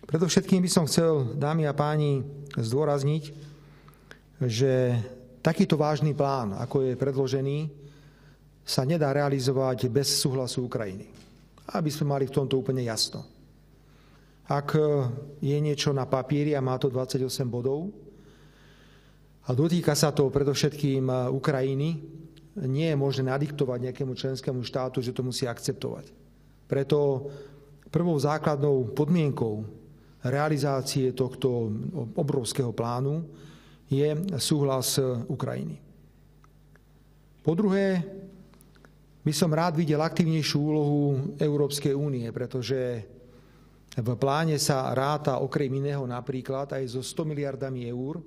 Predovšetkým by som chcel, dámy a páni, zdôrazniť, že takýto vážny plán, ako je predložený, sa nedá realizovať bez súhlasu Ukrajiny. Aby sme mali v tomto úplne jasno. Ak je niečo na papieri a má to 28 bodov a dotýka sa to predovšetkým Ukrajiny, nie je možné nadiktovať nejakému členskému štátu, že to musí akceptovať. Preto prvou základnou podmienkou realizácie tohto obrovského plánu je súhlas Ukrajiny. Po druhé, by som rád videl aktívnejšiu úlohu Európskej únie, pretože v pláne sa ráta okrem iného napríklad aj so 100 miliardami eur,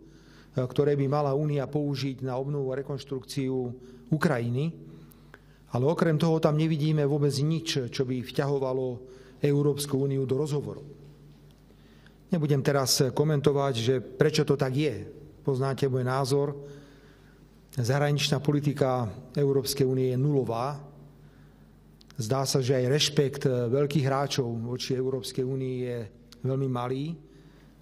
ktoré by mala únia použiť na obnovu a rekonštrukciu Ukrajiny. Ale okrem toho tam nevidíme vôbec nič, čo by vťahovalo Európsku úniu do rozhovoru. Nebudem teraz komentovať, že prečo to tak je. Poznáte môj názor. Zahraničná politika Európskej únie je nulová. Zdá sa, že aj rešpekt veľkých hráčov voči Európskej únii je veľmi malý.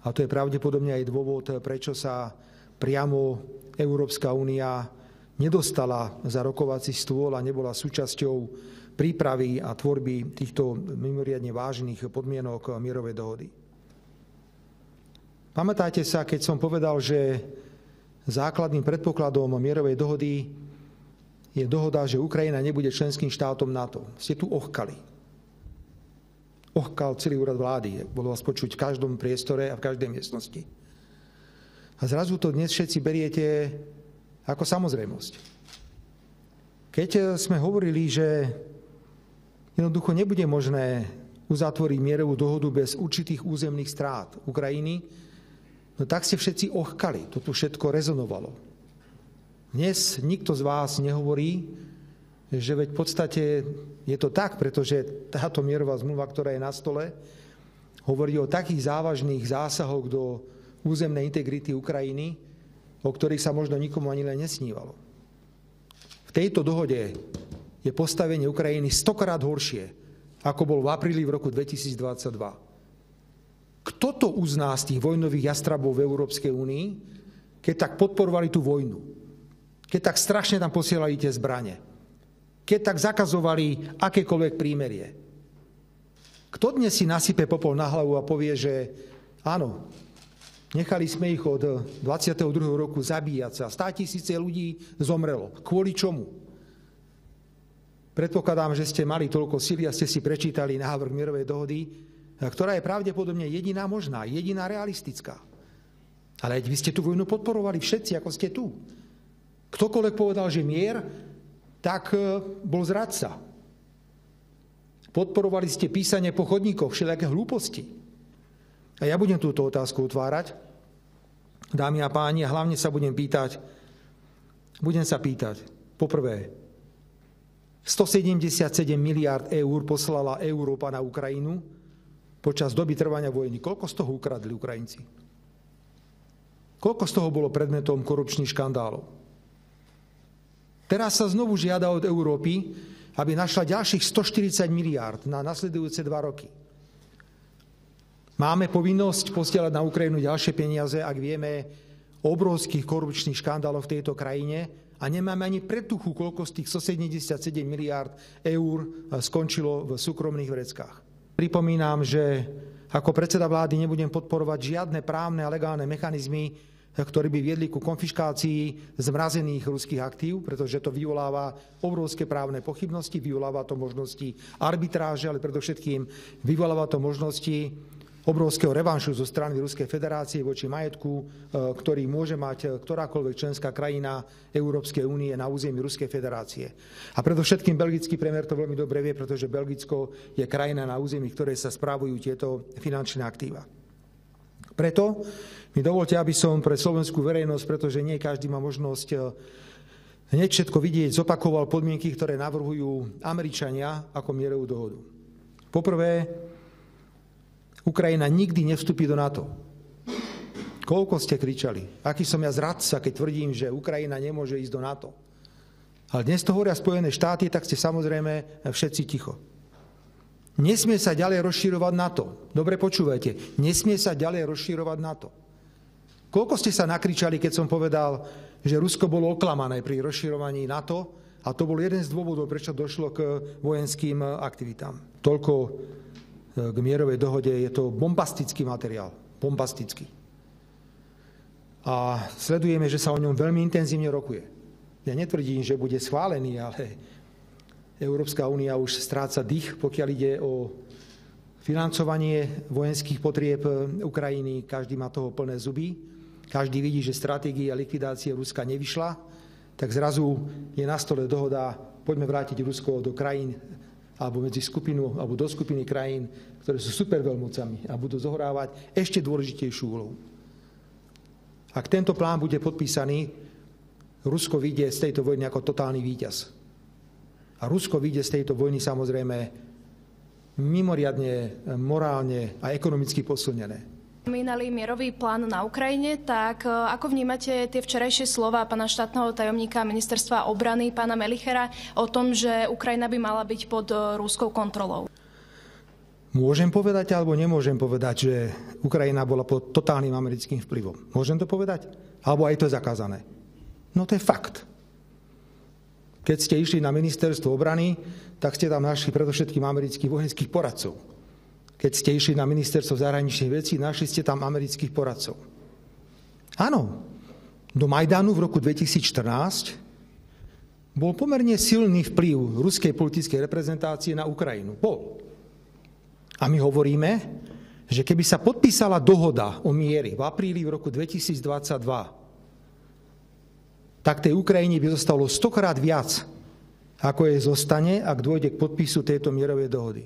A to je pravdepodobne aj dôvod, prečo sa priamo Európska únia nedostala za rokovací stôl a nebola súčasťou prípravy a tvorby týchto mimoriadne vážnych podmienok mierovej dohody. Pamätáte sa, keď som povedal, že základným predpokladom mierovej dohody je dohoda, že Ukrajina nebude členským štátom NATO. Ste tu ochkali. Ochkal celý úrad vlády. Bolo vás počuť v každom priestore a v každej miestnosti. A zrazu to dnes všetci beriete ako samozrejmosť. Keď sme hovorili, že jednoducho nebude možné uzatvoriť mierovú dohodu bez určitých územných strát Ukrajiny, no tak ste všetci ochkali. To tu všetko rezonovalo. Dnes nikto z vás nehovorí, že veď v podstate je to tak, pretože táto mierová zmluva, ktorá je na stole, hovorí o takých závažných zásahoch do územnej integrity Ukrajiny, o ktorých sa možno nikomu ani len nesnívalo. V tejto dohode je postavenie Ukrajiny 100-krát horšie, ako bol v apríli v roku 2022. Kto to uzná z tých vojnových jastrabov v Európskej únii, keď tak podporovali tú vojnu? Keď tak strašne tam posielali tie zbrane? Keď tak zakazovali akékoľvek prímerie? Kto dnes si nasype popol na hlavu a povie, že áno, nechali sme ich od 22. roku zabíjať sa. 100 000 ľudí zomrelo. Kvôli čomu? Predpokladám, že ste mali toľko sily a ste si prečítali návrh mierovej dohody, ktorá je pravdepodobne jediná možná, jediná realistická. Ale vy ste tú vojnu podporovali všetci, ako ste tu. Ktokoľvek povedal, že mier, tak bol zradca. Podporovali ste písanie po chodníkoch, všelijaké hlúposti. A ja budem túto otázku otvárať, dámy a páni, a hlavne sa budem sa pýtať, poprvé, 177 miliárd eur poslala Európa na Ukrajinu počas doby trvania vojny. Koľko z toho ukradli Ukrajinci? Koľko z toho bolo predmetom korupčných škandálov? Teraz sa znovu žiada od Európy, aby našla ďalších 140 miliárd na nasledujúce 2 roky. Máme povinnosť posielať na Ukrajinu ďalšie peniaze, ak vieme o obrovských korupčných škandáloch v tejto krajine a nemáme ani pretuchu, koľko z tých 177 miliárd eur skončilo v súkromných vreckách. Pripomínam, že ako predseda vlády nebudem podporovať žiadne právne a legálne mechanizmy, ktoré by viedli ku konfiškácii zmrazených ruských aktív, pretože to vyvoláva obrovské právne pochybnosti, vyvoláva to možnosti arbitráže, ale predovšetkým vyvoláva to možnosti obrovského revanšu zo strany Ruskej federácie voči majetku, ktorý môže mať ktorákoľvek členská krajina Európskej únie na území Ruskej federácie. A predovšetkým belgický premiér to veľmi dobre vie, pretože Belgicko je krajina na území, ktorej sa správujú tieto finančné aktíva. Preto mi dovolte, aby som pre slovenskú verejnosť, pretože nie každý má možnosť hneď všetko vidieť, zopakoval podmienky, ktoré navrhujú Američania ako mierovú dohodu. Poprvé, Ukrajina nikdy nevstúpi do NATO. Koľko ste kričali? Aký som ja zradca, keď tvrdím, že Ukrajina nemôže ísť do NATO. Ale dnes to hovoria Spojené štáty, tak ste samozrejme všetci ticho. Nesmie sa ďalej rozširovať NATO. Dobre počúvajte, nesmie sa ďalej rozširovať NATO. Koľko ste sa nakričali, keď som povedal, že Rusko bolo oklamané pri rozširovaní NATO a to bol jeden z dôvodov, prečo došlo k vojenským aktivitám. Toľko k mierovej dohode, je to bombastický materiál. Bombastický. A sledujeme, že sa o ňom veľmi intenzívne rokuje. Ja netvrdím, že bude schválený, ale Európska únia už stráca dých, pokiaľ ide o financovanie vojenských potrieb Ukrajiny. Každý má toho plné zuby. Každý vidí, že stratégia likvidácie Ruska nevyšla. Tak zrazu je na stole dohoda, poďme vrátiť Rusko do krajín, alebo medzi skupinu, alebo do skupiny krajín, ktoré sú superveľmocami a budú zohrávať ešte dôležitejšiu úlohu. Ak tento plán bude podpísaný, Rusko vyjde z tejto vojny ako totálny víťaz. A Rusko vyjde z tejto vojny samozrejme mimoriadne morálne a ekonomicky posilnené. Spomínali mierový plán na Ukrajine, tak ako vnímate tie včerajšie slova pána štátneho tajomníka ministerstva obrany, pána Melichera, o tom, že Ukrajina by mala byť pod ruskou kontrolou? Môžem povedať alebo nemôžem povedať, že Ukrajina bola pod totálnym americkým vplyvom? Môžem to povedať? Alebo aj to je zakázané? No to je fakt. Keď ste išli na ministerstvo obrany, tak ste tam našli predovšetkým amerických vojenských poradcov. Keď ste išli na ministerstvo zahraničných vecí, našli ste tam amerických poradcov. Áno, do Majdanu v roku 2014 bol pomerne silný vplyv ruskej politickej reprezentácie na Ukrajinu. Bol. A my hovoríme, že keby sa podpísala dohoda o mieri v apríli v roku 2022, tak tej Ukrajine by zostalo 100-krát viac, ako jej zostane, ak dôjde k podpisu tejto mierovej dohody.